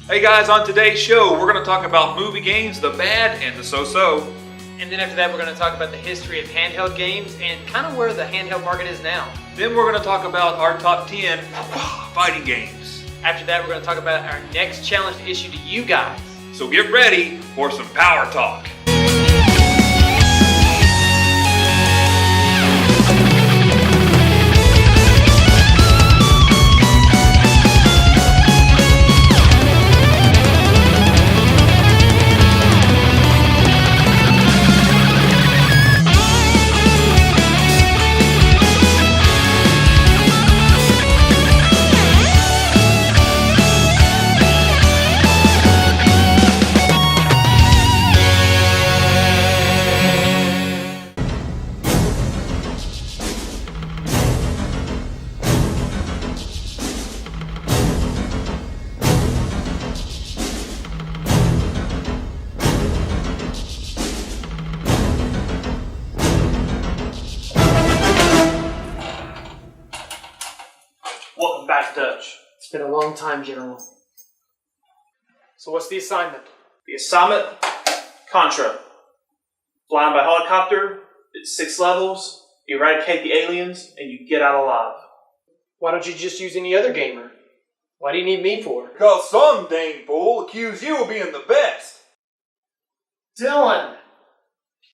Hey guys, on today's show, we're going to talk about movie games, the bad and the so-so. And then after that, we're going to talk about the history of handheld games and kind of where the handheld market is now. Then we're going to talk about our top 10 fighting games. After that, we're going to talk about our next challenge to issue to you guys. So get ready for some power talk. Welcome back, Dutch. It's been a long time, General. So what's the assignment? The assignment, Contra. Flying by helicopter, it's 6 levels, eradicate the aliens, and you get out alive. Why don't you just use any other gamer? Why do you need me for? Because some dang fool accused you of being the best. Dylan!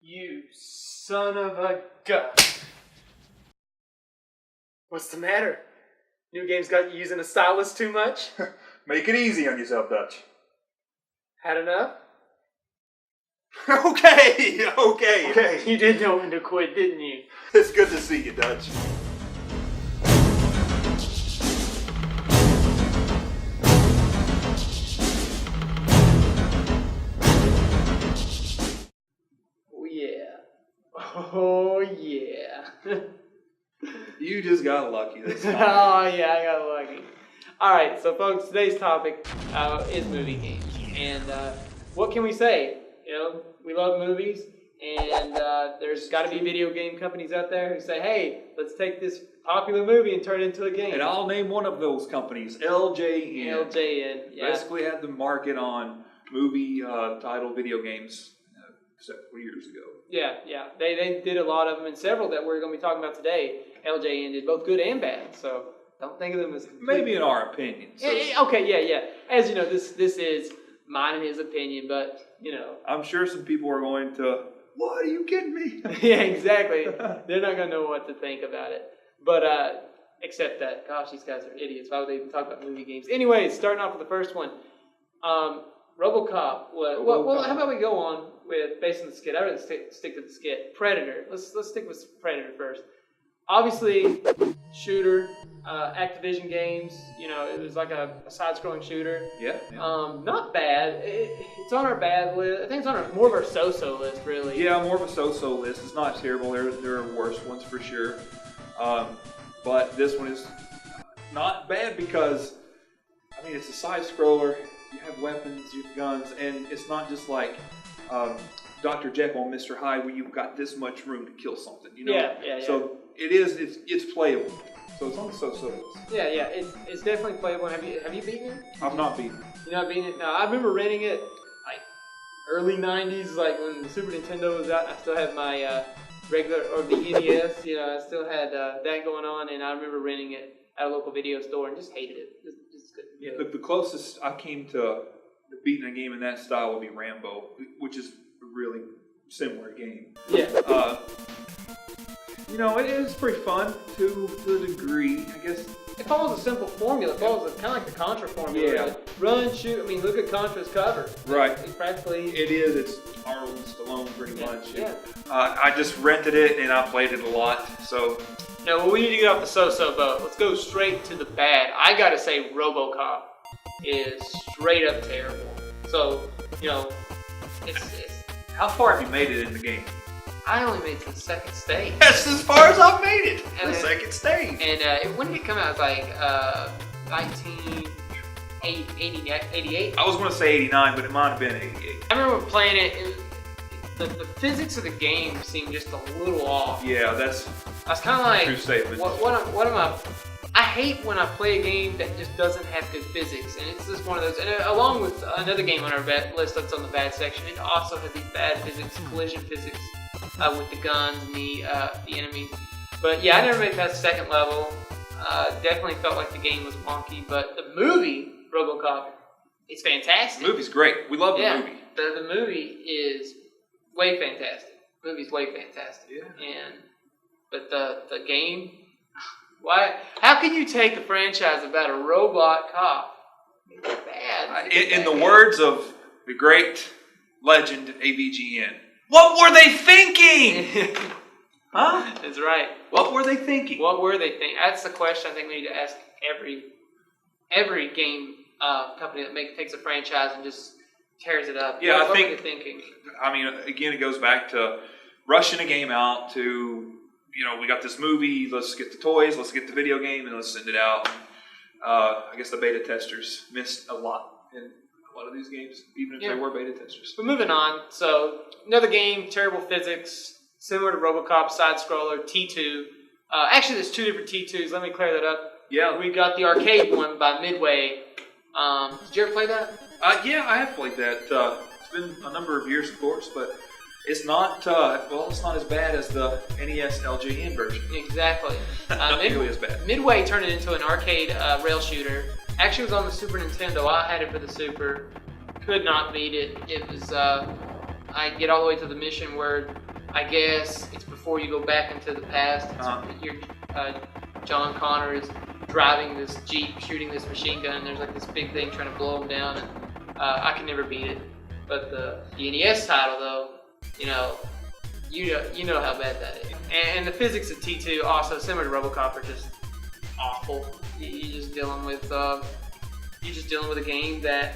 You son of a gun. What's the matter? New game's got you using a stylus too much? Make it easy on yourself, Dutch. Had enough? Okay. You did know when to quit, didn't you? It's good to see you, Dutch. Oh yeah. Oh yeah. You just got lucky this time. Oh yeah, I got lucky. Alright, so folks, today's topic is movie games. And what can we say? You know, we love movies, and there's got to be video game companies out there who say, hey, let's take this popular movie and turn it into a game. And I'll name one of those companies, LJN. LJN, yeah. Basically had the market on movie title video games several years ago. Yeah. They did a lot of them, and several that we're going to be talking about today, LJN did both good and bad. So don't think of them as maybe in our opinion. So okay, yeah. As you know, this is mine and his opinion, but you know, I'm sure some people are going to, what, are you kidding me? Yeah, exactly. They're not going to know what to think about it. But except that, gosh, these guys are idiots. Why would they even talk about movie games? Anyways, starting off with the first one, RoboCop. Well, how about we go on with based on the skit? I'd rather stick to the skit. Predator. Let's stick with Predator first. Obviously, shooter, Activision games. You know, it was like a side-scrolling shooter. Yeah. Not bad. It's on our bad list. I think it's on more of our so-so list, really. Yeah, more of a so-so list. It's not terrible. There are worse ones for sure. But this one is not bad because, I mean, it's a side-scroller. You have weapons, you have guns, and it's not just like Dr. Jekyll and Mr. Hyde where you've got this much room to kill something. You know? Yeah. So it's playable. So it's on the so-so list. Yeah, it's definitely playable. Have you beaten it? I've not beaten it. You not beaten it? No, I remember renting it like early '90s, like when the Super Nintendo was out. I still had my regular or the NES. You know, I still had that going on, and I remember renting it at a local video store and just hated it. Just couldn't. Yeah, the closest I came to beating a game in that style would be Rambo, which is a really similar game. Yeah. You know, it is pretty fun to a degree, I guess. It follows a simple formula. It follows kind of like the Contra formula. Yeah. Really. Run, shoot. I mean, look at Contra's cover. Right. It's practically. It is. It's Arnold and Stallone pretty much. Yeah. I just rented it and I played it a lot. So. No, well, we need to get off the so-so boat. Let's go straight to the bad. I gotta say, RoboCop is straight up terrible. So, you know, it's How far have you made it in the game? I only made it to the second stage. That's as far as I've made it. And the second stage. And when did it come out? It was like 1988. I was going to say 89, but it might have been 88. I remember playing it. The physics of the game seemed just a little off. Yeah, that's I was kind of like, true statement. what am I? I hate when I play a game that just doesn't have good physics, and it's just one of those. And along with another game on our list that's on the bad section, it also has these bad physics, collision physics with the guns and the enemies. But yeah, I never made it past the second level. Definitely felt like the game was wonky, but the movie RoboCop is fantastic. The movie's great. We love the movie. The movie is way fantastic. The movie's way fantastic. Yeah. But the game. Why? How can you take a franchise about a robot cop? It's bad. In the words of the great legend AVGN, what were they thinking? Huh? That's right. What were they thinking? What were they thinking? That's the question I think we need to ask every game company that takes a franchise and just tears it up. Yeah, what were they thinking? I mean, again, it goes back to rushing a game out to, we got this movie, let's get the toys, let's get the video game, and let's send it out. I guess the beta testers missed a lot in a lot of these games, even if they were beta testers. But moving on, so another game, terrible physics, similar to RoboCop, side-scroller, T2. Actually, there's two different T2s. Let me clear that up. Yeah. We got the arcade one by Midway. Did you ever play that? Yeah, I have played that. It's been a number of years, of course, but it's not, it's not as bad as the NES LJN version. Exactly. Not nearly as bad. Midway turned it into an arcade rail shooter. Actually, it was on the Super Nintendo. I had it for the Super. Could not beat it. It was, I get all the way to the mission where I guess it's before you go back into the past. John Connor is driving this Jeep, shooting this machine gun, and there's like this big thing trying to blow him down, and I can never beat it. But the NES title, though, you know how bad that is. And the physics of T2, also similar to RoboCop, are just awful. You're just dealing with a game that,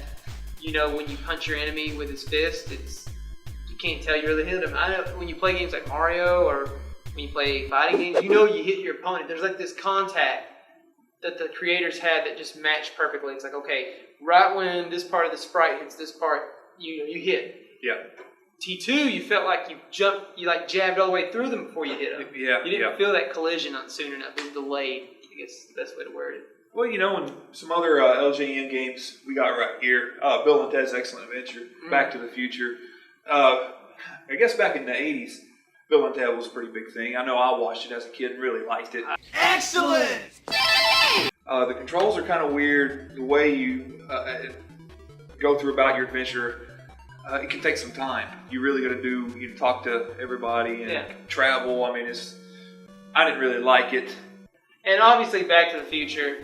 when you punch your enemy with his fist, you can't tell you really hit him. I know when you play games like Mario or when you play fighting games, you hit your opponent. There's like this contact that the creators had that just matched perfectly. It's like, okay, right when this part of the sprite hits this part, you hit. Yeah. T2, you felt like you jabbed all the way through them before you hit them. Yeah. You didn't feel that collision soon enough. It was delayed, I guess is the best way to word it. Well, in some other LJN games we got right here, Bill and Ted's Excellent Adventure, Back to the Future. I guess back in the 80s, Bill and Ted was a pretty big thing. I know I watched it as a kid and really liked it. Excellent! The controls are kind of weird. The way you go through about your adventure, it can take some time. You really got to talk to everybody and travel. I mean, I didn't really like it. And obviously Back to the Future.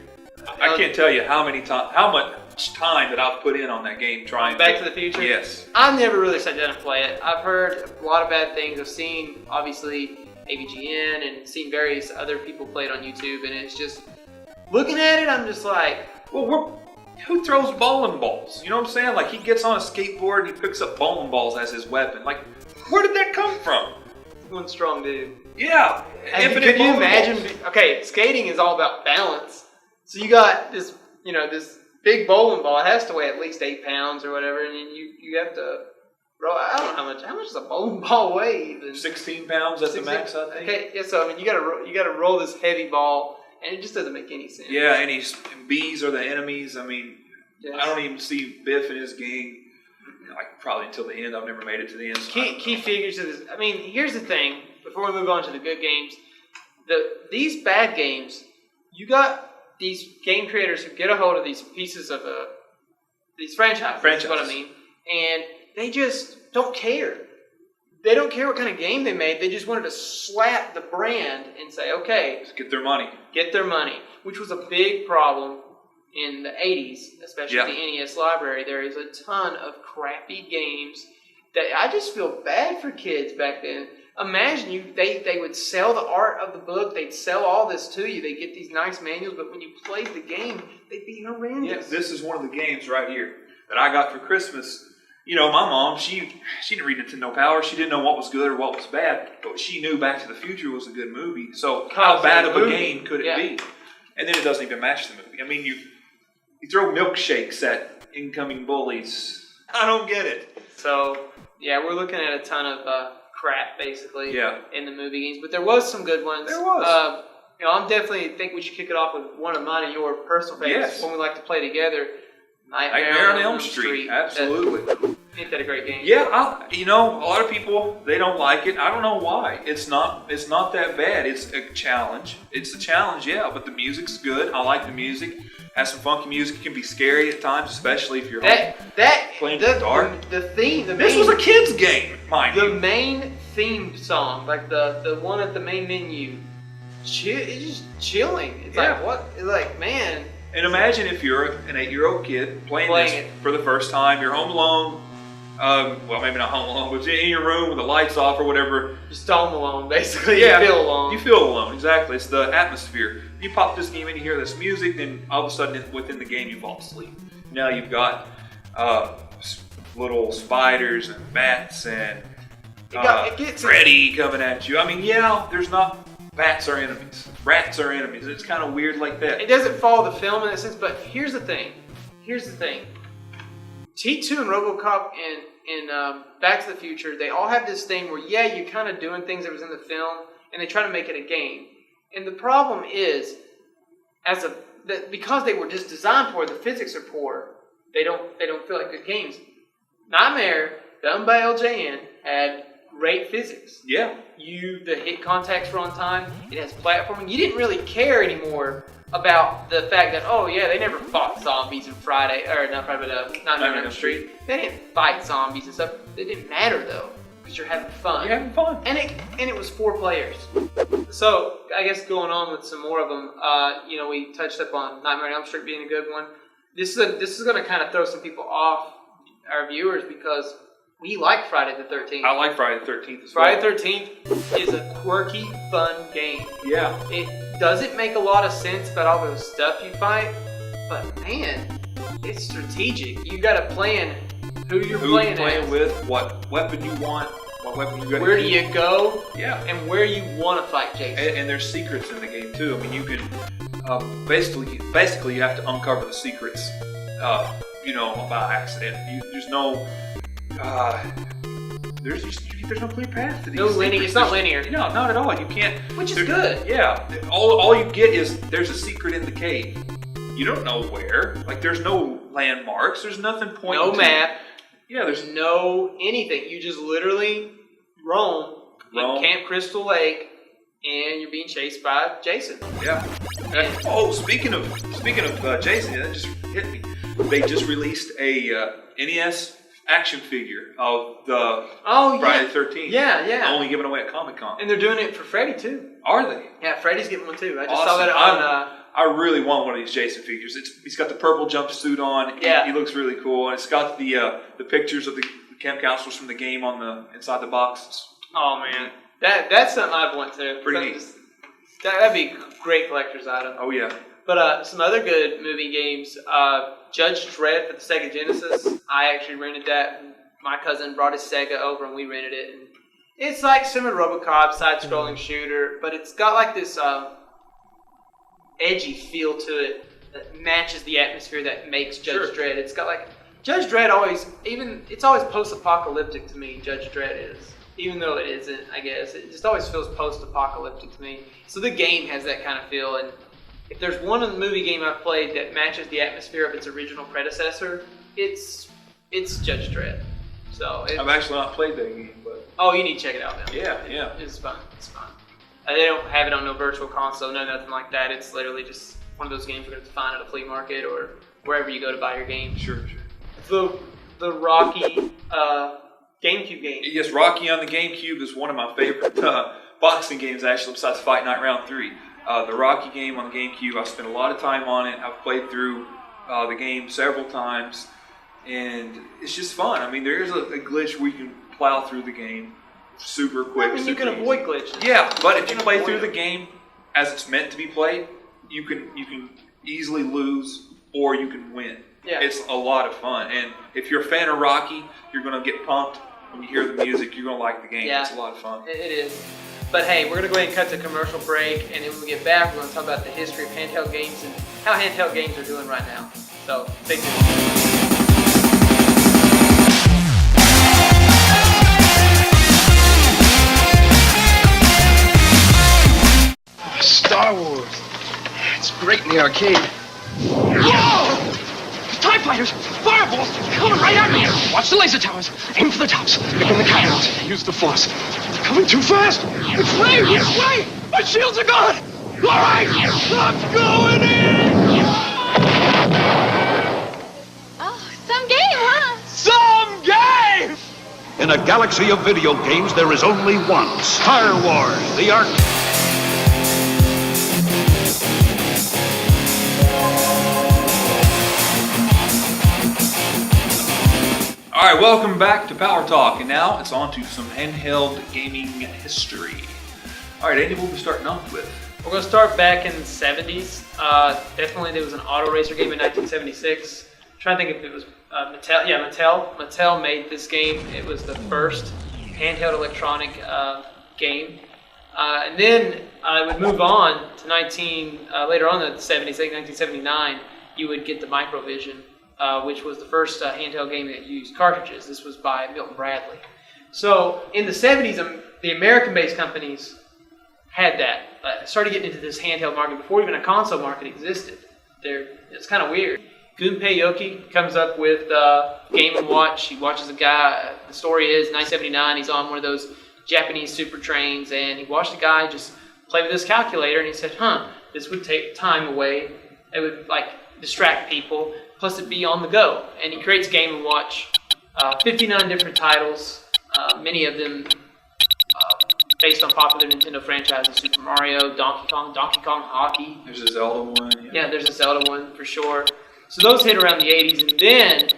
I can't tell you how much time that I've put in on that game trying Back to the Future? Yes. I've never really sat down and played it. I've heard a lot of bad things. I've seen, obviously, AVGN and seen various other people play it on YouTube, and it's just, looking at it, I'm just like... Well, who throws bowling balls? You know what I'm saying? Like, he gets on a skateboard and he picks up bowling balls as his weapon. Like, where did that come from? One strong dude. Yeah. Could you imagine... Okay, skating is all about balance. So you got this, this big bowling ball. It has to weigh at least 8 pounds or whatever, and then you have to roll. I don't know how much does a bowling ball weigh even? 16 pounds at the max, I think. Okay, yeah. So I mean, you gotta roll this heavy ball, and it just doesn't make any sense. Yeah, and bees are the enemies. I mean, I don't even see Biff in his game. Like probably until the end. I've never made it to the end. So key figures of this. I mean, here's the thing. Before we move on to the good games, these bad games, you got these game creators who get a hold of these pieces of these franchises. Is what I mean, and they just don't care. They don't care what kind of game they made. They just wanted to slap the brand and say, okay, just get their money. Get their money, which was a big problem in the 80s, especially the NES library. There is a ton of crappy games that I just feel bad for kids back then. Imagine they would sell the art of the book, they'd sell all this to you, they'd get these nice manuals, but when you played the game, they'd be horrendous. Yes, this is one of the games right here that I got for Christmas. My mom, she didn't read Nintendo Power, she didn't know what was good or what was bad, but she knew Back to the Future was a good movie, so how bad of a game could it be? And then it doesn't even match the movie. I mean, you throw milkshakes at incoming bullies. I don't get it. So, we're looking at a ton of crap, basically, Yeah. in the movie games. But there was some good ones. There was. I'm definitely think we should kick it off with one of mine and your personal favorites. When we like to play together. Nightmare on Elm Street. Absolutely. Ain't that a great game? Yeah, a lot of people, they don't like it. I don't know why. It's not that bad. It's a challenge. It's a challenge, yeah, but the music's good. I like the music. Has some funky music. It can be scary at times, especially if you're playing in the dark. This was a kid's game, mind you. The main theme song, like the one at the main menu, it's just chilling. It's like, what? It's like, man. And imagine if you're an 8-year-old kid playing this for the first time. You're home alone. Well, maybe not home alone, but in your room with the lights off or whatever. Just home alone, basically. Yeah, you feel alone. You feel alone, exactly. It's the atmosphere. You pop this game in, you hear this music, then all of a sudden within the game you fall asleep. Now you've got little spiders and bats and Freddy coming at you. I mean, there's not bats are enemies. Rats are enemies. It's kind of weird like that. It doesn't follow the film in that sense, but here's the thing. T2 and RoboCop and Back to the Future, they all have this thing where, you're kind of doing things that was in the film, and they try to make it a game. And the problem is, because they were just designed poor, the physics are poor, they don't feel like good games. Nightmare, done by LJN, had great physics. Yeah. The hit contacts were on time. It has platforming. You didn't really care anymore about the fact that, they never fought zombies in Nightmare on Elm Street. They didn't fight zombies and stuff. It didn't matter though, because you're having fun. You're having fun. And it was 4 players. So I guess going on with some more of them, we touched up on Nightmare on Elm Street being a good one. This is going to kind of throw some people off, our viewers, because we like Friday the 13th. I like Friday the 13th as well. Friday the 13th is a quirky, fun game. Yeah. It doesn't make a lot of sense about all those stuff you fight, but man, it's strategic. You got to plan who you're playing with, what weapon you want, what weapon you got. Where do you go? Yeah. And where you want to fight Jason. And there's secrets in the game too. I mean, you can basically you have to uncover the secrets, by accident. There's no clear path to these. No linear. It's not linear. No, not at all. You can't. Which is good. Yeah. All you get is there's a secret in the cave. You don't know where. Like there's no landmarks. There's nothing pointing. No map. Yeah. There's no anything. You just literally roam in Camp Crystal Lake, and you're being chased by Jason. Yeah. Speaking of Jason, that just hit me. They just released a NES action figure of the Friday the 13th. Yeah. Only given away at Comic-Con. And they're doing it for Freddy too. Are they? Yeah, Freddy's getting one too. I just awesome. saw that on... I really want one of these Jason figures. He's got the purple jumpsuit on. Yeah. He looks really cool. And it's got the pictures of the camp counselors from the game on the inside the box. Oh man. That's something I'd want to. Pretty neat. That'd be a great collector's item. Oh yeah. But some other good movie games, Judge Dredd for the Sega Genesis. I actually rented that. My cousin brought his Sega over and we rented it. And it's like similar to RoboCop, side-scrolling shooter, but it's got like this edgy feel to it that matches the atmosphere that makes Judge Dredd. It's got like Judge Dredd it's always post-apocalyptic to me. Judge Dredd is, even though it isn't. I guess it just always feels post-apocalyptic to me. So the game has that kind of feel, and if there's one of the movie game I've played that matches the atmosphere of its original predecessor, it's Judge Dredd. So I've actually not played that game, but you need to check it out now. Yeah. It's fun. They don't have it on no virtual console, nothing like that. It's literally just one of those games you're going to find at a flea market or wherever you go to buy your game. Sure. The Rocky GameCube game. Yes, Rocky on the GameCube is one of my favorite boxing games, actually, besides Fight Night Round 3. The Rocky game on the GameCube, I've spent a lot of time on it. I've played through the game several times, and it's just fun. I mean, there is a glitch where you can plow through the game super quick. You can avoid glitches. Yeah, but if you play through the game as it's meant to be played, you can easily lose or you can win. Yeah. It's a lot of fun. And if you're a fan of Rocky, you're going to get pumped when you hear the music. You're going to like the game. Yeah. It's a lot of fun. It is. But hey, we're going to go ahead and cut to commercial break, and then when we get back, we're going to talk about the history of handheld games and how handheld games are doing right now. So stay tuned. Star Wars. in the arcade. Whoa! TIE fighters! Fireballs! Coming right at me! Watch the laser towers. Aim for the tops. Pick on the cannons. Use the force. They're coming too fast! Which way? Which way? My shields are gone! Alright! I'm going in! Oh, some game, huh? Some game! In a galaxy of video games, there is only one. Star Wars, the arcade. All right, welcome back to Power Talk, and now it's on to some handheld gaming history. All right, Andy, what are we starting off with? We're going to start back in the 70s. Definitely there was an auto racer game in 1976. I'm trying to think if it was Mattel. Yeah, Mattel. Mattel made this game. It was the first handheld electronic game. And then I would move on to later on in the 70s, I think 1979, you would get the Microvision, which was the first handheld game that used cartridges. This was by Milton Bradley. So in the 70s, the American-based companies had that. Started getting into this handheld market before even a console market existed. It's kind of weird. Gunpei Yoki comes up with Game & Watch. He watches a guy. The story is 1979. He's on one of those Japanese super trains, and he watched a guy just play with this calculator, and he said, this would take time away. It would distract people. Plus it'd be on the go. And he creates Game & Watch. 59 different titles, many of them based on popular Nintendo franchises, Super Mario, Donkey Kong Hockey. There's a Zelda one. Yeah, there's a Zelda one for sure. So those hit around the 80s, and then,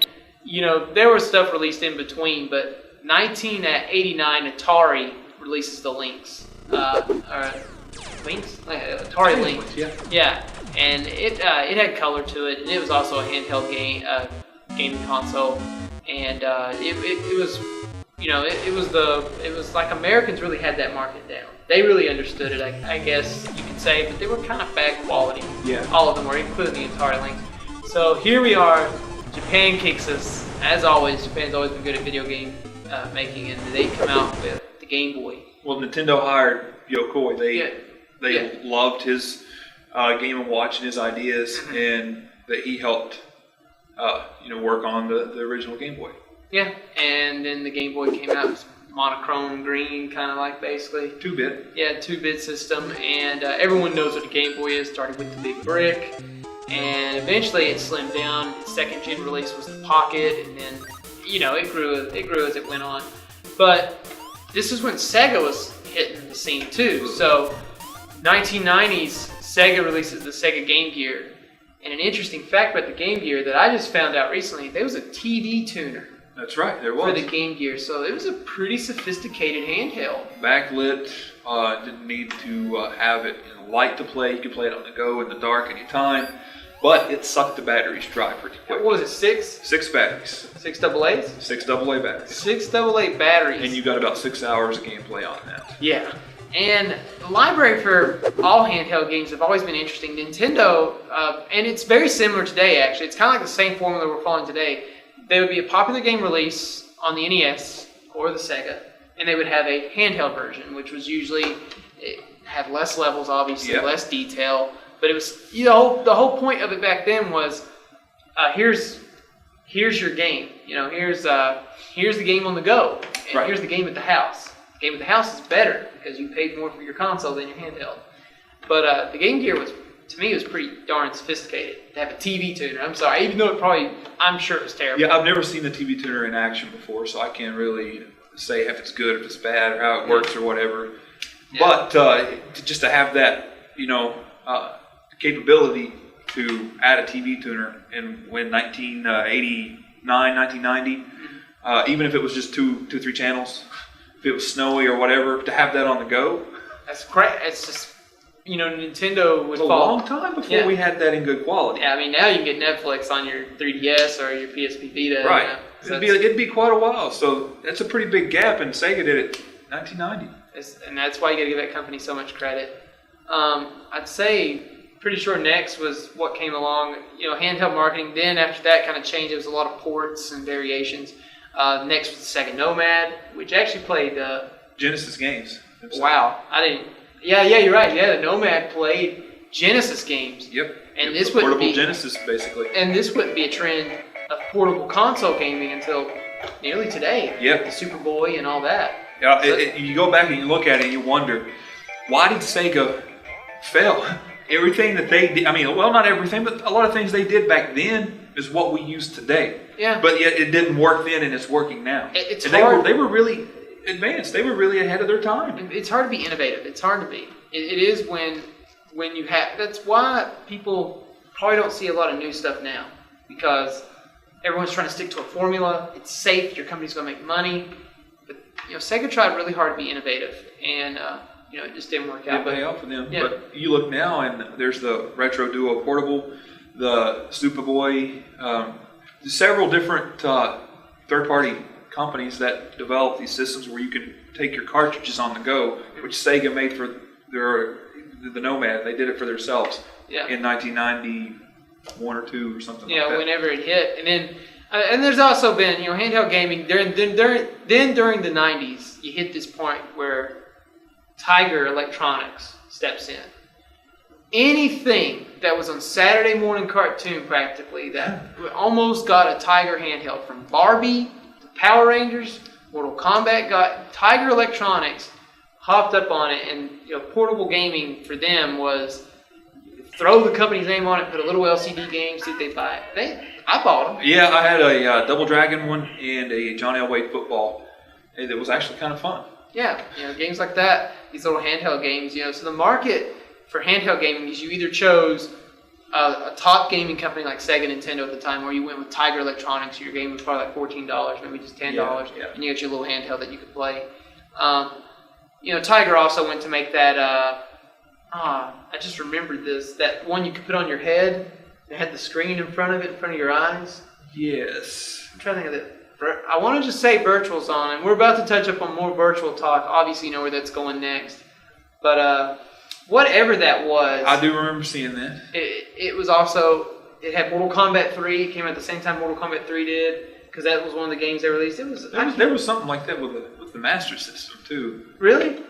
there was stuff released in between, but 1989, Atari releases the Lynx. Lynx? Atari Lynx. Yeah. And it had color to it, and it was also a handheld gaming console, and it was, it was like Americans really had that market down. They really understood it, I guess you could say, but they were kind of bad quality. Yeah. All of them were, including the Atari Lynx. So here we are. Japan kicks us. As always, Japan's always been good at video game making, and they come out with the Game Boy. Well, Nintendo hired Yokoi. They loved his Game & Watch and his ideas, and that he helped work on the original Game Boy. Yeah, and then the Game Boy came out. It was monochrome green, kind of like basically. 2-bit. Yeah, 2-bit system, and everyone knows what a Game Boy is. Started with the big brick, and eventually it slimmed down. Its second gen release was the Pocket, and then it grew as it went on. But this is when Sega was hitting the scene too. So 1990s, Sega releases the Sega Game Gear, and an interesting fact about the Game Gear that I just found out recently: there was a TV tuner. That's right, there was. For the Game Gear, so it was a pretty sophisticated handheld. Backlit, didn't need to have it in light to play. You could play it on the go in the dark anytime, but it sucked the batteries dry pretty quick. What was it, 6? 6 batteries. 6 AA's? 6 AA batteries. 6 AA batteries. And you got about 6 hours of gameplay on that. Yeah. And the library for all handheld games have always been interesting. Nintendo, and it's very similar today actually, it's kind of like the same formula we're following today. There would be a popular game release on the NES or the Sega, and they would have a handheld version, which was usually, it had less levels, obviously, less detail, but it was, the whole point of it back then was, here's your game, here's the game on the go, and here's the game at the house. The game at the house is better because you paid more for your console than your handheld. But the Game Gear was, to me, it was pretty darn sophisticated to have a TV tuner. I'm sorry, even though I'm sure it was terrible. Yeah, I've never seen the TV tuner in action before, so I can't really say if it's good, if it's bad, or how it works, or whatever. Yeah. But just to have that, capability to add a TV tuner in 1989, 1990, even if it was just two, 3 channels, if it was snowy or whatever, to have that on the go. That's great. It's just, Nintendo would fall. A long time before we had that in good quality. Yeah, I mean, now you can get Netflix on your 3DS or your PSP Vita. Right. It'd be quite a while. So that's a pretty big gap, and Sega did it 1990. And that's why you got to give that company so much credit. I'd say, pretty sure next was what came along, handheld marketing. Then after that kind of changed. There was a lot of ports and variations. Next was the Sega Nomad, which actually played Genesis games. Wow, I didn't. Yeah, you're right. Yeah, the Nomad played Genesis games. Yep. And this wouldn't portable be Genesis, basically. And this wouldn't be a trend of portable console gaming until nearly today. Yep. The Superboy and all that. Yeah, you go back and you look at it and you wonder, why did Sega fail? Everything that they did, I mean, well, not everything, but a lot of things they did back then is what we use today. Yeah. But yet it didn't work then and it's working now. It's and hard. They were really advanced. They were really ahead of their time. It's hard to be innovative. It's hard to be. It is when you have. That's why people probably don't see a lot of new stuff now, because everyone's trying to stick to a formula. It's safe. Your company's going to make money. But Sega tried really hard to be innovative, and it just didn't work out. It didn't pay out for them. Yeah. But you look now, and there's the Retro Duo Portable, the Superboy, several different third-party companies that develop these systems where you can take your cartridges on the go, which Sega made for the Nomad. They did it for themselves in 1991 or 2 or something like that. Yeah, whenever it hit. And then and there's also been, handheld gaming, during the 90s, you hit this point where Tiger Electronics steps in. Anything that was on Saturday morning cartoon, practically, that almost got a Tiger handheld, from Barbie to Power Rangers, Mortal Kombat, got Tiger Electronics hopped up on it, and portable gaming for them was throw the company's name on it, put a little LCD game, see if they buy it. I bought them. Yeah, I had a Double Dragon one and a John Elway football. It was actually kind of fun. Yeah, games like that, these little handheld games. So the market for handheld gaming is you either chose a top gaming company like Sega, Nintendo at the time, or you went with Tiger Electronics. Your game was probably like $14, maybe just $10, and you got your little handheld that you could play. Tiger also went to make that. I just remembered this. That one you could put on your head. It had the screen in front of it, in front of your eyes. Yes. I'm trying to think of it. I want to just say Virtual's on, and we're about to touch up on more virtual talk. Obviously, you know where that's going next. But whatever that was, I do remember seeing that. It was also, it had Mortal Kombat 3. It came out at the same time Mortal Kombat 3 did, because that was one of the games they released. There was something like that with the Master System too. Really?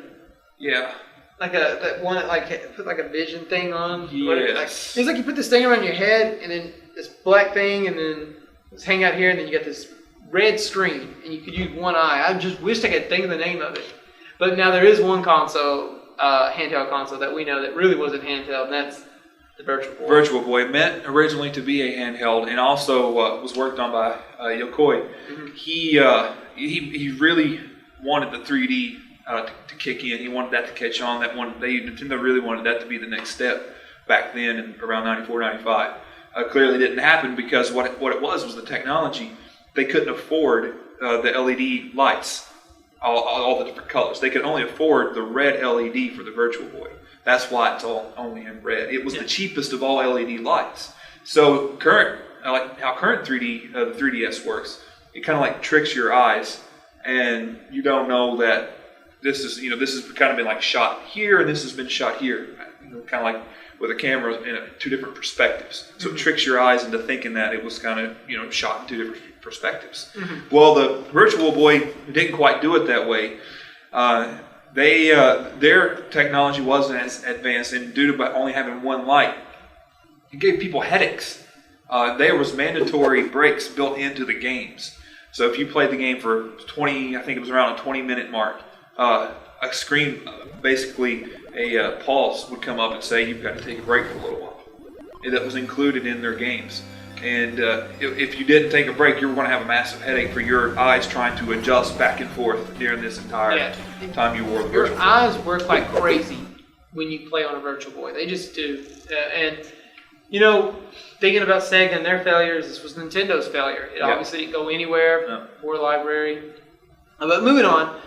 Yeah. Like that one that put like a vision thing on. Yes. It's like you put this thing around your head, and then this black thing, and then this hang out here, and then you got this red screen, and you could use one eye. I just wished I could think of the name of it. But now there is one console, handheld console that we know that really wasn't handheld, and that's the Virtual Boy. Virtual Boy, meant originally to be a handheld, and also was worked on by Yokoi. Mm-hmm. He really wanted the 3D to kick in. He wanted that to catch on. Nintendo really wanted that to be the next step back then, in around 94, 95. Clearly didn't happen, because what it was the technology. They couldn't afford the LED lights, all the different colors. They could only afford the red LED for the Virtual Boy. That's why it's all only in red. It was the cheapest of all LED lights. So how current 3D, the 3DS works, it kind of like tricks your eyes, and you don't know that this has kind of been like shot here, and this has been shot here, kind of like with a camera in two different perspectives. So it tricks your eyes into thinking that it was kind of shot in two different perspectives. Mm-hmm. Well, the Virtual Boy didn't quite do it that way. Their technology wasn't as advanced, and due to only having one light, it gave people headaches. There was mandatory breaks built into the games. So if you played the game for 20, I think it was around a 20-minute mark, a screen, basically a pulse would come up and say you've got to take a break for a little while. And that was included in their games. And if you didn't take a break, you were going to have a massive headache for your eyes trying to adjust back and forth during this entire time you wore the Virtual Boy. Your eyes work like crazy when you play on a Virtual Boy. They just do. And thinking about Sega and their failures, this was Nintendo's failure. It obviously didn't go anywhere, poor library. But moving on,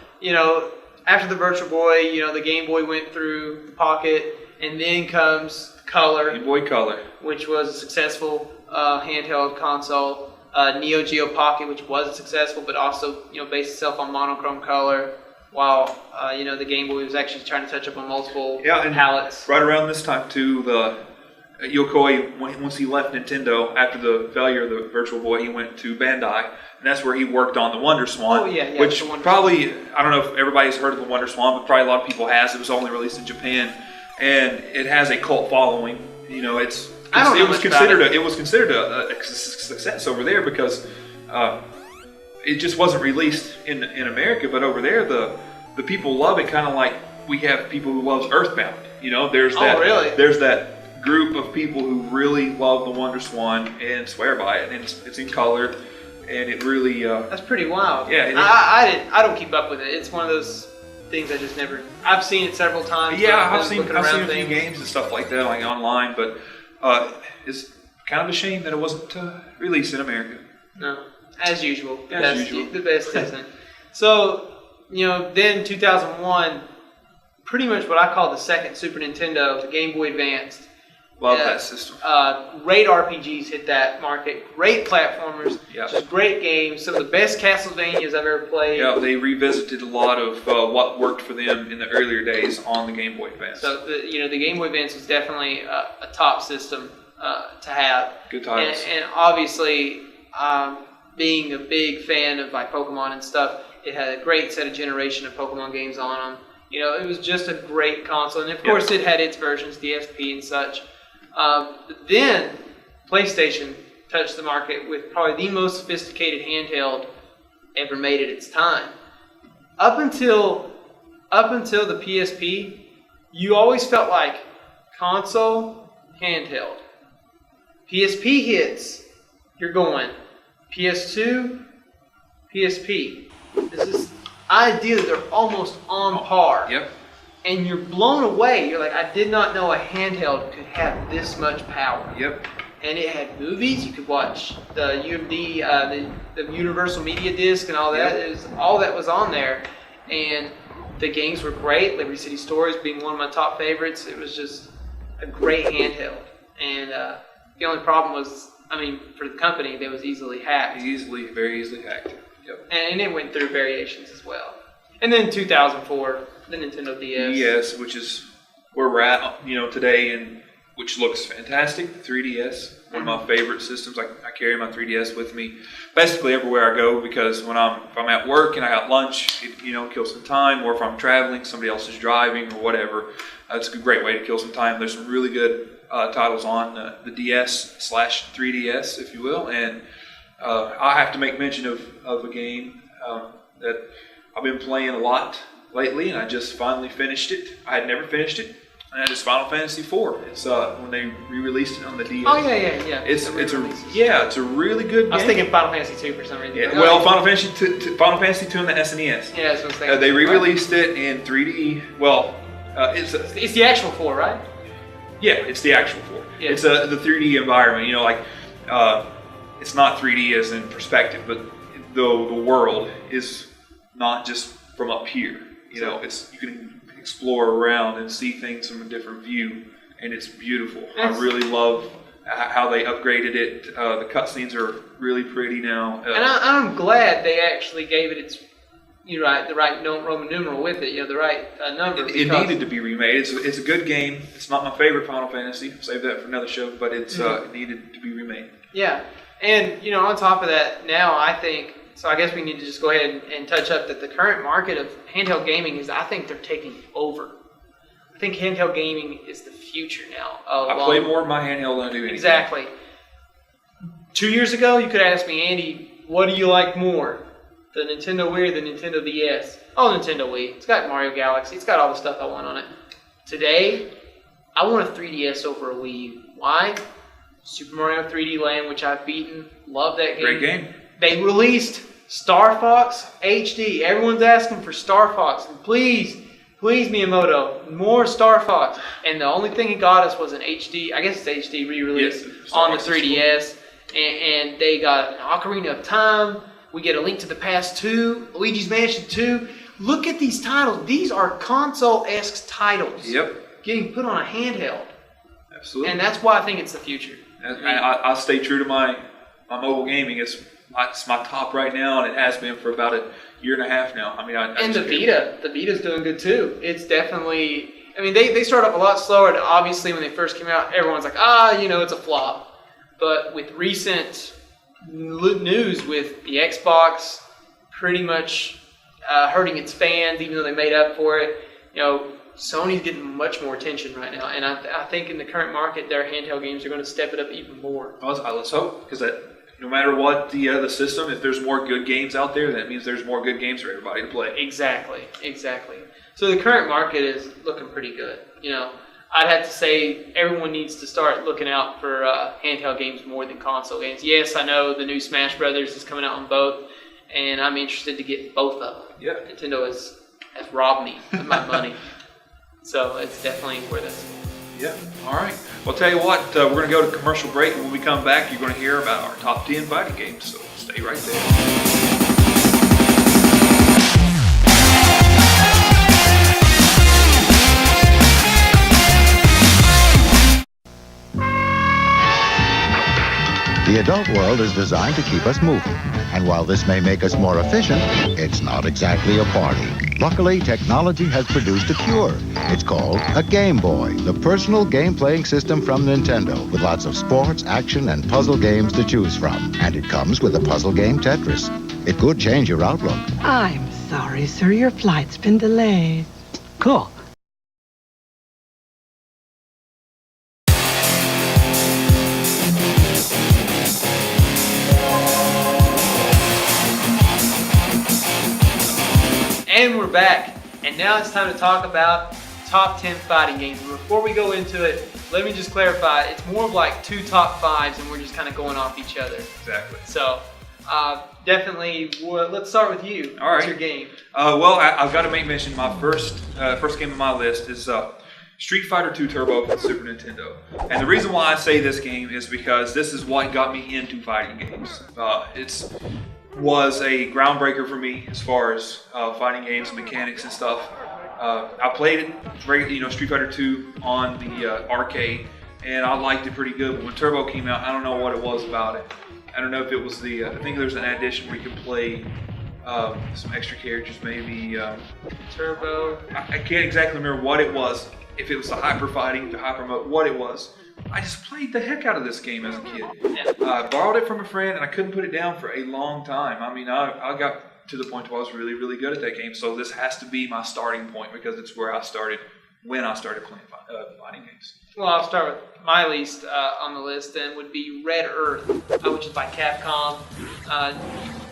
after the Virtual Boy, the Game Boy went through the Pocket, and then comes Color. Game Boy Color. Which was a successful handheld console. Neo Geo Pocket, which was successful, but also, based itself on monochrome color, while, the Game Boy was actually trying to touch up on multiple palettes. Right around this time, too, the Yokoi, once he left Nintendo, after the failure of the Virtual Boy, he went to Bandai, and that's where he worked on the Wonder Swan, which probably, I don't know if everybody's heard of the Wonder Swan, but probably a lot of people has. It was only released in Japan and it has a cult following. You know, it was considered a success over there because it just wasn't released in America, but over there the people love it, kind of like we have people who loves Earthbound. You know, there's that group of people who really love the WonderSwan and swear by it, and it's in color, and it really that's pretty wild. Yeah, I don't keep up with it. It's one of those things I just never. I've seen it several times. Yeah, I've seen a few games and stuff like that, like online, but it's kind of a shame that it wasn't released in America. No, as usual. The best isn't. So, then 2001, pretty much what I call the second Super Nintendo, the Game Boy Advance. Love that system. Great RPGs hit that market. Great platformers. Yeah. Just great games. Some of the best Castlevanias I've ever played. Yeah, they revisited a lot of what worked for them in the earlier days on the Game Boy Advance. So the Game Boy Advance was definitely a top system to have. Good titles. And obviously, being a big fan of like Pokemon and stuff, it had a great set of generation of Pokemon games on them. It was just a great console, and of course it had its versions, the SP and such. But then PlayStation touched the market with probably the most sophisticated handheld ever made at its time. Up until the PSP, you always felt like console, handheld. PSP hits, you're going PS2, PSP. There's this idea that they're almost on par. Yep. And you're blown away. You're like, I did not know a handheld could have this much power. Yep. And it had movies. You could watch the Universal Media Disc and all that. Yep. It was, all that was on there. And the games were great. Liberty City Stories being one of my top favorites. It was just a great handheld. And the only problem was, for the company, they was easily hacked. Very easily hacked. Yep. And it went through variations as well. And then 2004, the Nintendo DS. DS, which is where we're at, today, and which looks fantastic. The 3DS, one of my favorite systems. I carry my 3DS with me basically everywhere I go because if I'm at work and I got lunch, it kills some time. Or if I'm traveling, somebody else is driving or whatever. It's a great way to kill some time. There's some really good titles on the DS/3DS, if you will, and I have to make mention of a game that I've been playing a lot lately, and I just finally finished it. I had never finished it, and that is Final Fantasy IV. It's when they re-released it on the DS. Oh yeah. It's a really good game. I was thinking Final Fantasy II for some reason. Yeah, Final Fantasy II and the SNES. Yeah, that's what I was thinking. They re-released it in 3D. Well, it's the actual 4, right? Yeah, it's the actual 4. Yeah. It's the 3D environment. It's not 3D as in perspective, but the world is not just from up here. You can explore around and see things from a different view, and it's beautiful. I really love how they upgraded it. The cutscenes are really pretty now. And I'm glad they actually gave it its the right Roman numeral with it. The right number. It needed to be remade. It's a good game. It's not my favorite Final Fantasy. Save that for another show. But it needed to be remade. Yeah, and on top of that, now I think. So I guess we need to just go ahead and touch up that the current market of handheld gaming I think they're taking over. I think handheld gaming is the future now. I play more of my handheld than I do anything. Exactly. 2 years ago, you could ask me, Andy, what do you like more? The Nintendo Wii or the Nintendo DS? Oh, Nintendo Wii. It's got Mario Galaxy. It's got all the stuff I want on it. Today, I want a 3DS over a Wii U. Why? Super Mario 3D Land, which I've beaten. Love that game. Great game. They released Star Fox HD. Everyone's asking for Star Fox. And please, Miyamoto, more Star Fox. And the only thing it got us was an HD, I guess it's HD re-release on the 3DS. And they got an Ocarina of Time. We get a Link to the Past 2, Luigi's Mansion 2. Look at these titles. These are console-esque titles. Yep. Getting put on a handheld. Absolutely. And that's why I think it's the future. I stay true to my mobile gaming. It's my top right now, and it has been for about a year and a half now. And the Vita's doing good too. It's definitely. They started up a lot slower. And obviously, when they first came out, everyone's like, it's a flop. But with recent news with the Xbox pretty much hurting its fans, even though they made up for it, Sony's getting much more attention right now, and I think in the current market, their handheld games are going to step it up even more. Let's hope, because no matter what the system, if there's more good games out there, that means there's more good games for everybody to play. Exactly. So the current market is looking pretty good. I'd have to say everyone needs to start looking out for handheld games more than console games. Yes, I know the new Smash Brothers is coming out on both, and I'm interested to get both of them. Yeah. Nintendo has robbed me of my money. So it's definitely worth it. Yeah. All right. Well, tell you what, we're going to go to commercial break, and when we come back, you're going to hear about our top 10 fighting games. So stay right there. The adult world is designed to keep us moving. And while this may make us more efficient, it's not exactly a party. Luckily, technology has produced a cure. It's called a Game Boy, the personal game-playing system from Nintendo, with lots of sports, action, and puzzle games to choose from. And it comes with a puzzle game Tetris. It could change your outlook. I'm sorry, sir. Your flight's been delayed. Cool. And we're back, and now it's time to talk about top 10 fighting games. And before we go into it, let me just clarify, it's more of like 2 top 5s, and we're just kind of going off each other. Exactly. So, definitely, let's start with you. All right. What's your game? Well, I've got to make mention, my first game on my list is Street Fighter II Turbo for the Super Nintendo. And the reason why I say this game is because this is what got me into fighting games. It was a groundbreaker for me as far as fighting games, mechanics and stuff. I played it, Street Fighter II on the arcade, and I liked it pretty good. But when Turbo came out, I don't know what it was about it. I don't know if it was I think there's an addition where you can play some extra characters, maybe. Turbo. I can't exactly remember what it was. If it was the hyper fighting, the hyper mode, what it was. I just played the heck out of this game as a kid. I borrowed it from a friend, and I couldn't put it down for a long time. I mean, I got to the point where I was really, really good at that game. So this has to be my starting point because it's where I started when I started playing fighting games. Well, I'll start with my least on the list, and would be Red Earth, which is by Capcom.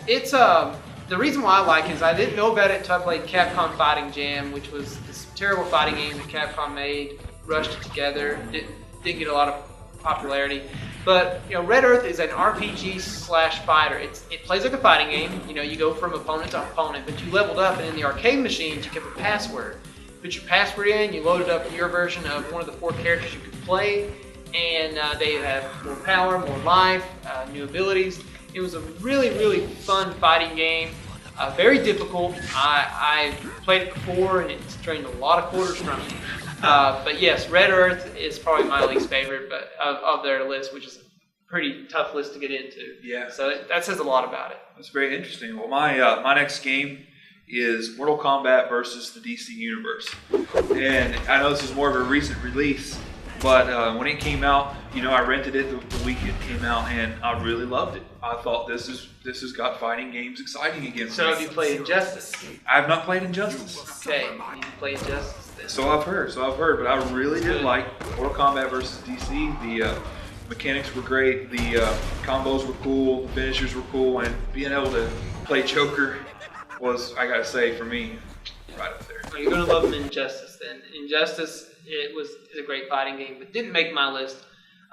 It's the reason why I like it is I didn't know about it until I played Capcom Fighting Jam, which was this terrible fighting game that Capcom made, rushed it together, didn't get a lot of popularity. But Red Earth is an RPG/fighter. It plays like a fighting game. You go from opponent to opponent, but you leveled up, and in the arcade machines you kept a password. Put your password in, you load it up your version of one of the 4 characters you could play, and they have more power, more life, new abilities. It was a really, really fun fighting game. Very difficult. I played it before, and it's drained a lot of quarters from me. But yes, Red Earth is probably my least favorite, but of their list, which is a pretty tough list to get into. Yeah. So that says a lot about it. That's very interesting. Well, my next game is Mortal Kombat versus the DC Universe. And I know this is more of a recent release, but when it came out, I rented it the week it came out, and I really loved it. I thought this has got fighting games exciting again. So have you played Injustice? I have not played Injustice. Okay, you play Injustice then. So I've heard, but I really did like Mortal Kombat versus DC. The mechanics were great, the combos were cool, the finishers were cool, and being able to play Joker was, I gotta say, for me, right up there. Well, you're gonna love Injustice then. Injustice, is a great fighting game, but didn't make my list.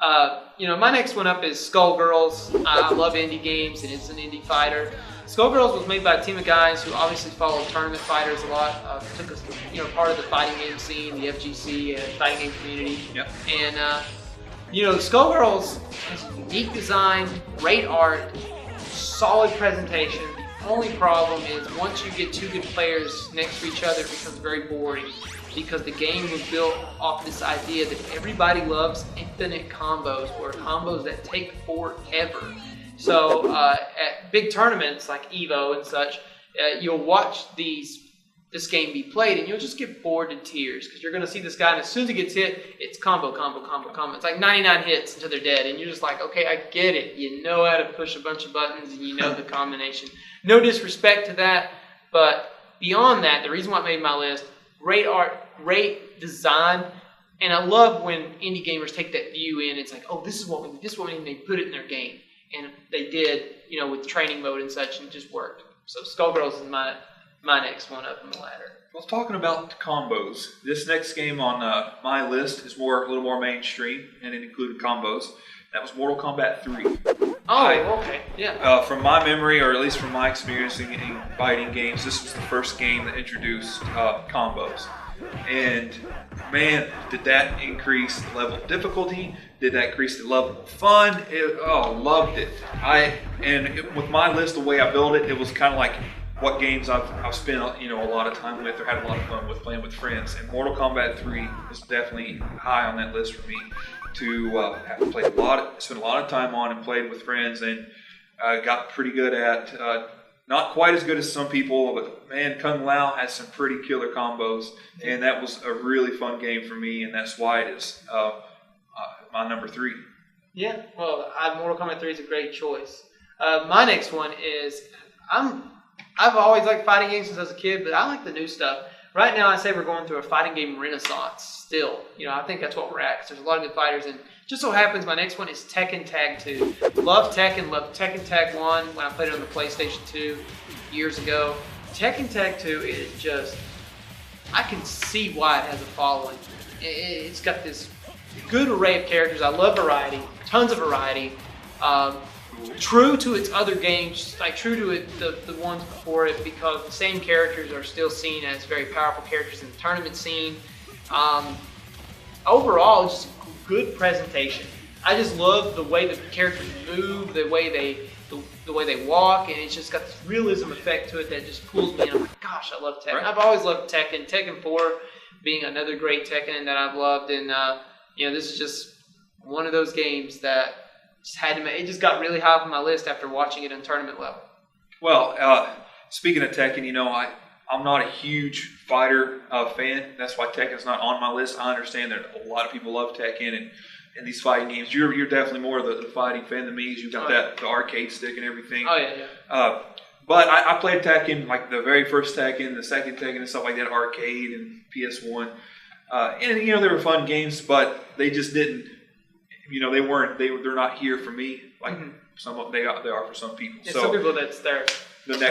My next one up is Skullgirls. I love indie games, and it's an indie fighter. Skullgirls was made by a team of guys who obviously follow tournament fighters a lot. Took us, part of the fighting game scene, the FGC, fighting game community. Yep. And Skullgirls has a unique design, great art, solid presentation. The only problem is once you get 2 good players next to each other, it becomes very boring. Because the game was built off this idea that everybody loves infinite combos, or combos that take forever. So at big tournaments like EVO and such, you'll watch this game be played, and you'll just get bored to tears because you're going to see this guy, and as soon as he gets hit, it's combo. It's like 99 hits until they're dead, and you're just like, okay, I get it. You know how to push a bunch of buttons, and you know the combination. No disrespect to that, but beyond that, the reason why it made my list great art, great design. And I love when indie gamers take that view in. It's like, oh, this is what we need. This is what we need. And they put it in their game. And they did, with training mode and such, and it just worked. So Skullgirls is my next one up on the ladder. I was talking about combos. This next game on my list is a little more mainstream, and it included combos. That was Mortal Kombat 3. Oh, okay, yeah. From my memory, or at least from my experience in fighting games, this was the first game that introduced combos. And man, did that increase the level of difficulty? Did that increase the level of fun? Loved it. With my list, the way I built it, it was kind of like what games I've spent a lot of time with or had a lot of fun with playing with friends. And Mortal Kombat 3 was definitely high on that list for me to have played spent a lot of time on and played with friends, and got pretty good at. Not quite as good as some people, but man, Kung Lao has some pretty killer combos, and that was a really fun game for me, and that's why it is my number 3. Yeah, well, Mortal Kombat 3 is a great choice. My next one is, I've always liked fighting games since I was a kid, but I like the new stuff. Right now, I say we're going through a fighting game renaissance still. I think that's what we're at, because there's a lot of good fighters. And just so happens, my next one is Tekken Tag 2. Love Tekken Tag 1 when I played it on the PlayStation 2 years ago. Tekken Tag 2 is just, I can see why it has a following. It's got this good array of characters. I love variety, tons of variety. True to its other games, like true to the ones before it, because the same characters are still seen as very powerful characters in the tournament scene. Overall, just good presentation. I just love the way the characters move, the way they walk, and it's just got this realism effect to it that just pulls me in. I'm like, gosh, I love Tekken. Right. I've always loved Tekken. Tekken 4 being another great Tekken that I've loved, and this is just one of those games that it just got really high on my list after watching it on tournament level. Well, speaking of Tekken, I'm not a huge fighter fan. That's why Tekken's not on my list. I understand that a lot of people love Tekken and these fighting games. You're definitely more the fighting fan than me. You've got the arcade stick and everything. Oh yeah. But I played Tekken, like the very first Tekken, the second Tekken, and stuff like that, arcade and PS1. And they were fun games, but they just didn't. They're not here for me. Like some of they are for some people. Yeah, so some people for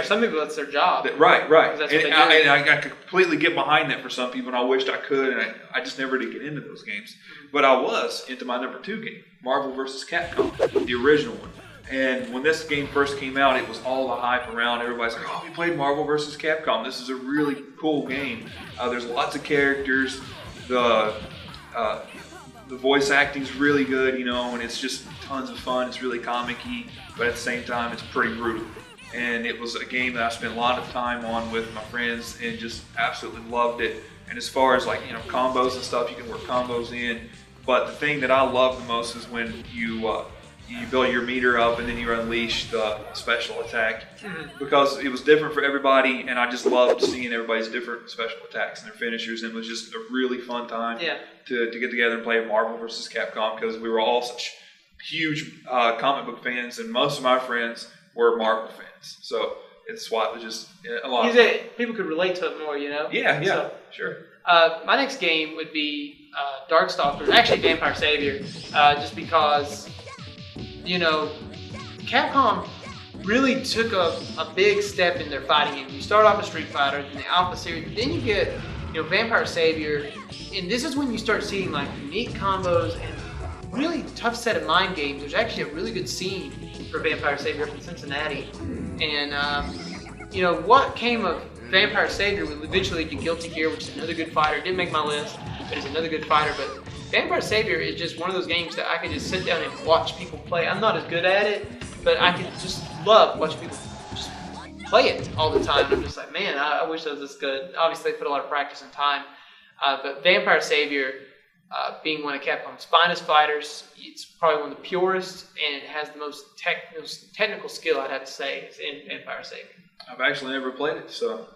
some people that's their job. Right. That's And I completely get behind that for some people, and I wished I could, and I just never did get into those games. But I was into my number 2 game, Marvel vs. Capcom, the original one. And when this game first came out, it was all the hype around. Everybody's like, "Oh, we played Marvel vs. Capcom. This is a really cool game. There's lots of characters. The voice acting's really good, and it's just tons of fun. It's really comic-y, but at the same time, it's pretty brutal. And it was a game that I spent a lot of time on with my friends and just absolutely loved it. And as far as combos and stuff, you can work combos in. But the thing that I love the most is when you build your meter up and then you unleash the special attack, because it was different for everybody, and I just loved seeing everybody's different special attacks and their finishers, and it was just a really fun time to get together and play Marvel vs. Capcom, because we were all such huge comic book fans, and most of my friends were Marvel fans. So it's why it was just a lot of fun. People could relate to it more, Yeah, so, sure. My next game would be Darkstalkers, actually Vampire Savior, just because Capcom really took a big step in their fighting game. You start off with Street Fighter, then the Alpha series, then you get Vampire Savior, and this is when you start seeing unique combos and really tough set of mind games. There's actually a really good scene for Vampire Savior up in Cincinnati, and what came of Vampire Savior will eventually lead to Guilty Gear, which is another good fighter. Didn't make my list, but it's another good fighter. But Vampire Savior is just one of those games that I could just sit down and watch people play. I'm not as good at it, but I could just love watching people just play it all the time. I'm just like, man, I wish I was this good. Obviously, they put a lot of practice and time. But Vampire Savior, being one of Capcom's finest fighters, it's probably one of the purest, and it has the most technical skill, I'd have to say, is in Vampire Savior. I've actually never played it, so.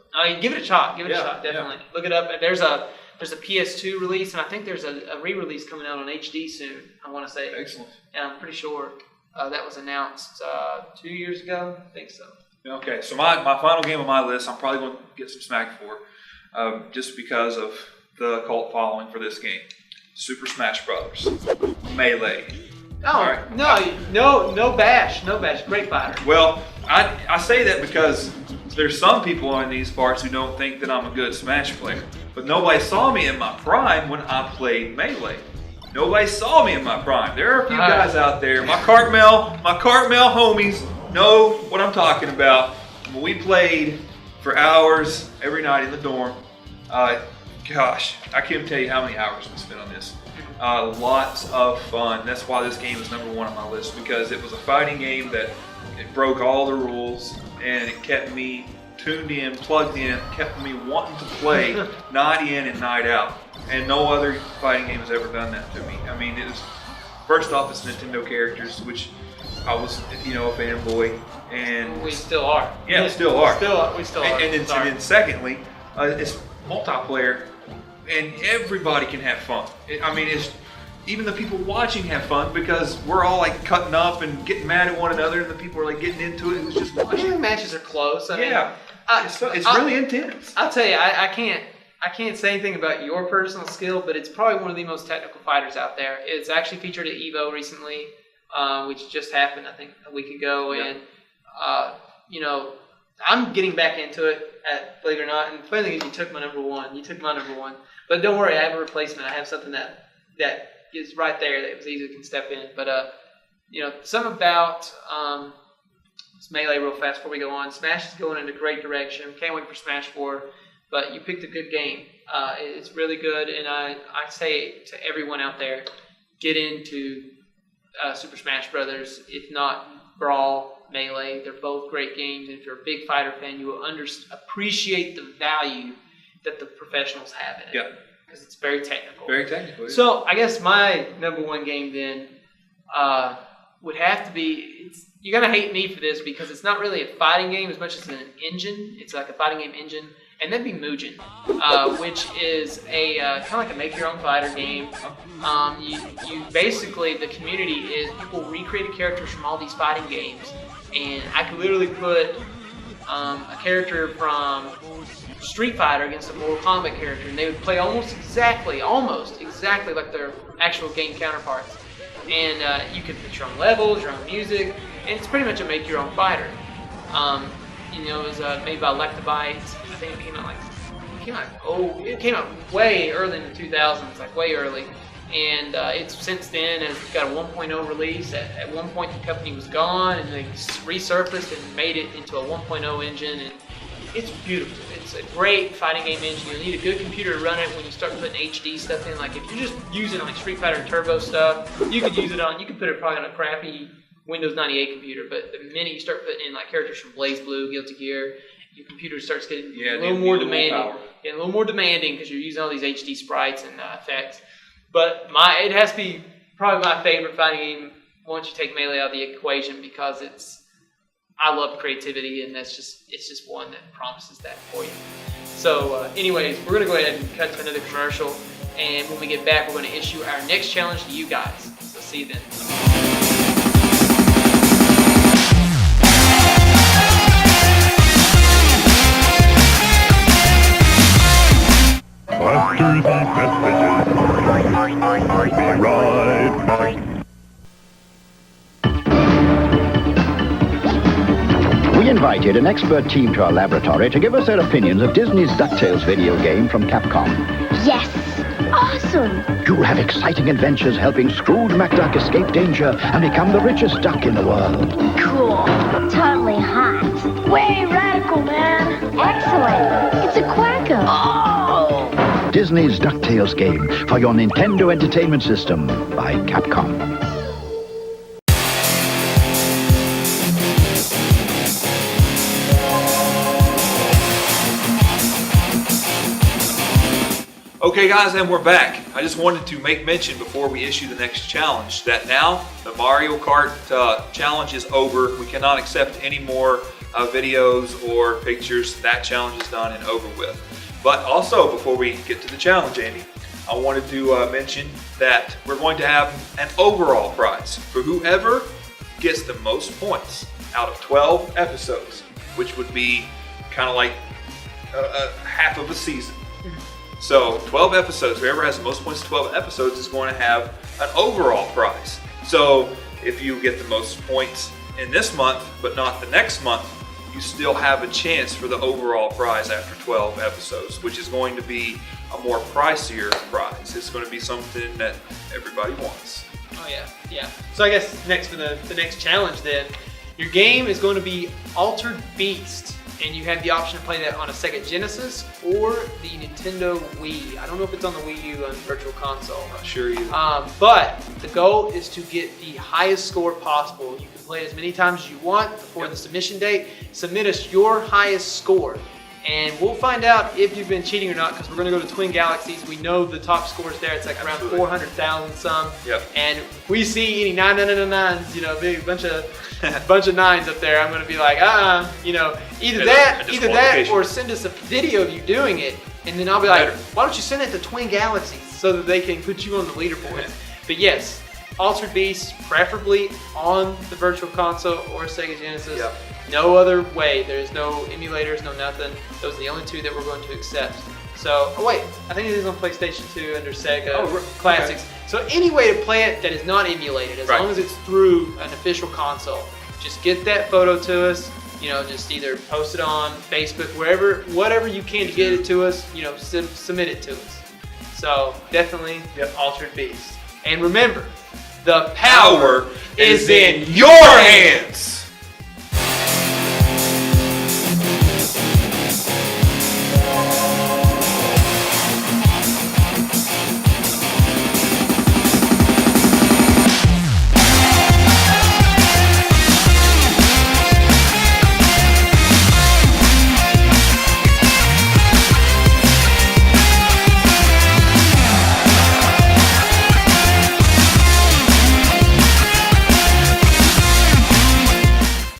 Give it a shot. Give it a shot, definitely. Yeah. Look it up. There's a PS2 release, and I think there's a re-release coming out on HD soon, I want to say. Excellent. And I'm pretty sure that was announced 2 years ago. I think so. Okay, so my final game on my list, I'm probably going to get some smack for. just because of the cult following for this game. Super Smash Brothers. Melee. Oh, All right. no bash. Great fighter. Well, I say that because there's some people in these parts who don't think that I'm a good Smash player. But nobody saw me in my prime when I played Melee. Nobody saw me in my prime. There are a few guys out there, my Cartmel homies know what I'm talking about. When we played for hours every night in the dorm, gosh, I can't tell you how many hours we spent on this. Lots of fun. That's why this game is number 1 on my list, because it was a fighting game that it broke all the rules and it kept me tuned in, plugged in, kept me wanting to play night in and night out. And no other fighting game has ever done that to me. I mean, it was, first off, it's Nintendo characters, which I was, a fanboy, and we still are. Yeah, we still are. We still are. And then secondly, it's multiplayer, and everybody can have fun. It's even the people watching have fun, because we're all like cutting up and getting mad at one another, and the people are like getting into it. Who's just watching. The matches are close. It's really intense. I'll tell you, I can't say anything about your personal skill, but it's probably one of the most technical fighters out there. It's actually featured at EVO recently, which just happened, I think, a week ago. Yeah. And, I'm getting back into it, believe it or not. And the funny thing is, you took my number one. But don't worry, I have a replacement. I have something that is right there that was easy, can step in. But, something about Melee real fast before we go on. Smash is going in a great direction. Can't wait for Smash 4. But you picked a good game. It's really good, and I say to everyone out there, get into Super Smash Brothers. If not Brawl, Melee, they're both great games. And if you're a big fighter fan, you will appreciate the value that the professionals have in it. Yeah. Because it's very technical. Very technical. Yeah. So I guess my number 1 game then would have to be. You're gonna hate me for this, because it's not really a fighting game as much as an engine. It's like a fighting game engine. And that'd be Mugen, which is a kind of like a make-your-own fighter game. You basically, the community is people recreated characters from all these fighting games, and I could literally put a character from Street Fighter against a Mortal Kombat character, and they would play almost exactly like their actual game counterparts. And you could put your own levels, your own music, and it's pretty much a make-your-own fighter. It was made by Electabyte. I think it came out way early in the 2000s, like way early. And it's since then has got a 1.0 release. At one point, the company was gone, and they resurfaced and made it into a 1.0 engine. And it's beautiful. It's a great fighting game engine. You'll need a good computer to run it when you start putting HD stuff in. Like if you're just using like Street Fighter Turbo stuff, you could put it probably on a crappy Windows 98 computer, but the minute you start putting in like characters from BlazBlue, Guilty Gear, your computer starts getting a little more demanding. A little more demanding because you're using all these HD sprites and effects. But it has to be probably my favorite fighting game once you take Melee out of the equation, because I love creativity, and it's just one that promises that for you. So anyways, we're gonna go ahead and cut to another commercial, and when we get back, we're gonna issue our next challenge to you guys. So see you then. After the messages, we'll be right back. We invited an expert team to our laboratory to give us their opinions of Disney's DuckTales video game from Capcom. Yes. Awesome. You'll have exciting adventures helping Scrooge McDuck escape danger and become the richest duck in the world. Cool. Totally hot. Way radical, man. Excellent. It's a quacker. Oh! Disney's DuckTales game for your Nintendo Entertainment System by Capcom. Okay guys, and we're back. I just wanted to make mention before we issue the next challenge that now the Mario Kart challenge is over. We cannot accept any more videos or pictures. That challenge is done and over with. But also, before we get to the challenge, Andy, I wanted to mention that we're going to have an overall prize for whoever gets the most points out of 12 episodes, which would be kind of like half of a season. So 12 episodes, whoever has the most points 12 episodes is going to have an overall prize. So if you get the most points in this month, but not the next month, you still have a chance for the overall prize after 12 episodes, which is going to be a more pricier prize. It's going to be something that everybody wants. Oh yeah. So I guess next for the next challenge then, your game is going to be Altered Beast, and you have the option to play that on a Sega Genesis or the Nintendo Wii. I don't know if it's on the Wii U on Virtual Console. Not sure either. But the goal is to get the highest score possible. You can play as many times as you want before the submission date. Submit us your highest score, and we'll find out if you've been cheating or not, because we're going to go to Twin Galaxies. We know the top scores there. It's like around 400,000 some. Yep. And if we see any 999s, you know, big bunch of nines up there, I'm going to be like, either that or send us a video of you doing it, and then I'll be like, why don't you send it to Twin Galaxies so that they can put you on the leaderboard? But yes, Altered Beast, preferably on the Virtual Console or Sega Genesis. Yep. No other way. There's no emulators, no nothing. Those are the only two that we're going to accept. So, I think it is on PlayStation 2 under Sega Classics. Okay. So any way to play it that is not emulated, as long as it's through an official console, just get that photo to us. You know, just either post it on Facebook, whatever you can to get it to us. You know, submit it to us. So definitely, Altered Beast. And remember, the power is in your hands.